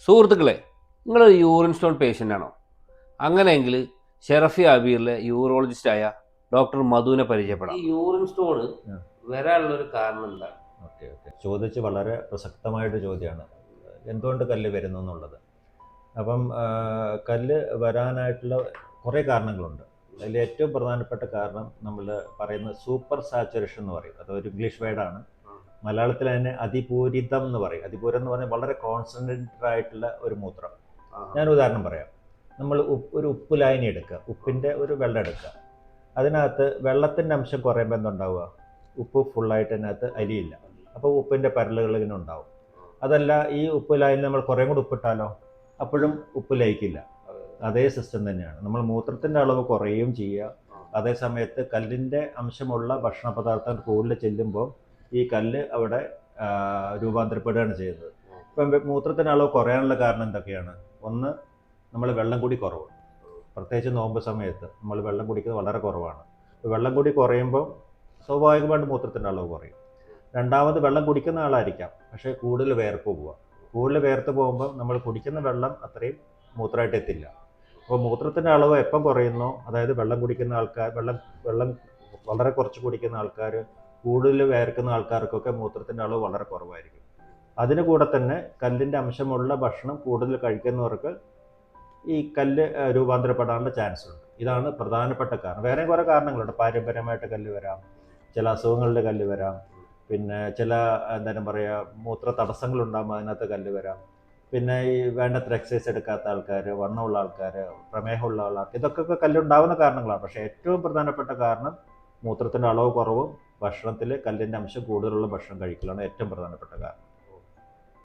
സുഹൃത്തുക്കളെ, നിങ്ങളൊരു urine stone patient ആണോ? അങ്ങനെയെങ്കിൽ ഷെറഫി അബീറിലെ യൂറോളജിസ്റ്റായ ഡോക്ടർ മധുവിനെ പരിചയപ്പെടാം. ഈ യൂറിൻ സ്റ്റോൺ വരാനുള്ളൊരു കാരണം എന്താണ്? ഓക്കെ ചോദിച്ച് വളരെ പ്രസക്തമായിട്ട് ചോദ്യമാണ്, എന്തുകൊണ്ട് കല്ല് വരുന്നു എന്നുള്ളത്. അപ്പം കല്ല് വരാനായിട്ടുള്ള കുറേ കാരണങ്ങളുണ്ട്. അതിൽ ഏറ്റവും പ്രധാനപ്പെട്ട കാരണം നമ്മൾ പറയുന്നത് സൂപ്പർ സാച്ചുറേഷൻ എന്ന് പറയും. അതൊരു ഇംഗ്ലീഷ് വേർഡാണ്. മലയാളത്തിൽ തന്നെ അതിപൂരിതം എന്ന് പറയും. അതിപൂരം എന്ന് പറഞ്ഞാൽ വളരെ കോൺസെൻട്രേറ്റഡ് ആയിട്ടുള്ള ഒരു മൂത്രം. ഞാനൊരു ഉദാഹരണം പറയാം. നമ്മൾ ഒരു ഉപ്പ് ലായനി എടുക്കുക, ഉപ്പിൻ്റെ ഒരു വെള്ളം എടുക്കുക. അതിനകത്ത് വെള്ളത്തിൻ്റെ അംശം കുറയുമ്പോൾ എന്തുണ്ടാവുക? ഉപ്പ് ഫുള്ളായിട്ട് അതിനകത്ത് അലിയില്ല. അപ്പോൾ ഉപ്പിൻ്റെ പരലുകൾ ഇങ്ങനെ ഉണ്ടാവും. അതല്ല, ഈ ഉപ്പ് ലായനി നമ്മൾ കുറേ കൂടി ഉപ്പിട്ടാലോ? അപ്പോഴും ഉപ്പ് ലയിക്കില്ല. അതേ സിസ്റ്റം തന്നെയാണ്. നമ്മൾ മൂത്രത്തിൻ്റെ അളവ് കുറയുകയും ചെയ്യുക, അതേ സമയത്ത് കല്ലിൻ്റെ അംശമുള്ള ഭക്ഷണ പദാർത്ഥം കൂടുതൽ ചെല്ലുമ്പോൾ ഈ കല്ല് അവിടെ രൂപാന്തരപ്പെടുകയാണ് ചെയ്യുന്നത്. ഇപ്പം മൂത്രത്തിൻ്റെ അളവ് കുറയാനുള്ള കാരണം എന്തൊക്കെയാണ്? ഒന്ന്, നമ്മൾ വെള്ളം കൂടി കുറവ്. പ്രത്യേകിച്ച് നോമ്പ് സമയത്ത് നമ്മൾ വെള്ളം കുടിക്കുന്നത് വളരെ കുറവാണ്. വെള്ളം കൂടി കുറയുമ്പോൾ സ്വാഭാവികമായിട്ട് മൂത്രത്തിൻ്റെ അളവ് കുറയും. രണ്ടാമത്, വെള്ളം കുടിക്കുന്ന ആളായിരിക്കാം, പക്ഷേ കൂടുതൽ വേർപ്പ് പോവുക. കൂടുതൽ വേർത്ത് പോകുമ്പോൾ നമ്മൾ കുടിക്കുന്ന വെള്ളം അത്രയും മൂത്രമായിട്ട് എത്തില്ല. അപ്പോൾ മൂത്രത്തിൻ്റെ അളവ് എപ്പം കുറയുന്നോ, അതായത് വെള്ളം കുടിക്കുന്ന ആൾക്കാർ, വെള്ളം വളരെ കുറച്ച് കുടിക്കുന്ന ആൾക്കാർ, കൂടുതൽ വേർക്കുന്ന ആൾക്കാർക്കൊക്കെ മൂത്രത്തിൻ്റെ അളവ് വളരെ കുറവായിരിക്കും. അതിന് കൂടെ തന്നെ കല്ലിൻ്റെ അംശമുള്ള ഭക്ഷണം കൂടുതൽ കഴിക്കുന്നവർക്ക് ഈ കല്ല് രൂപാന്തരപ്പെടാനുള്ള ചാൻസ് ഉണ്ട്. ഇതാണ് പ്രധാനപ്പെട്ട കാരണം. വേറെ കുറേ കാരണങ്ങളുണ്ട്. പാരമ്പര്യമായിട്ട് കല്ല് വരാം, ചില അസുഖങ്ങളുടെ കല്ല് വരാം, പിന്നെ ചില എന്തായാലും പറയുക മൂത്ര തടസ്സങ്ങളുണ്ടാകുമ്പോൾ അതിനകത്ത് കല്ല് വരാം, പിന്നെ ഈ വേണ്ടത്ര എക്സസൈസ് എടുക്കാത്ത ആൾക്കാർ, വണ്ണമുള്ള ആൾക്കാർ, പ്രമേഹമുള്ള ആൾക്കാർ, ഇതൊക്കെ കല്ലുണ്ടാവുന്ന കാരണങ്ങളാണ്. പക്ഷേ ഏറ്റവും പ്രധാനപ്പെട്ട കാരണം മൂത്രത്തിൻ്റെ അളവ് കുറവും ഭക്ഷണത്തിൽ കല്ലിൻ്റെ അംശം കൂടുതലുള്ള ഭക്ഷണം കഴിക്കലാണ് ഏറ്റവും പ്രധാനപ്പെട്ട കാരണം.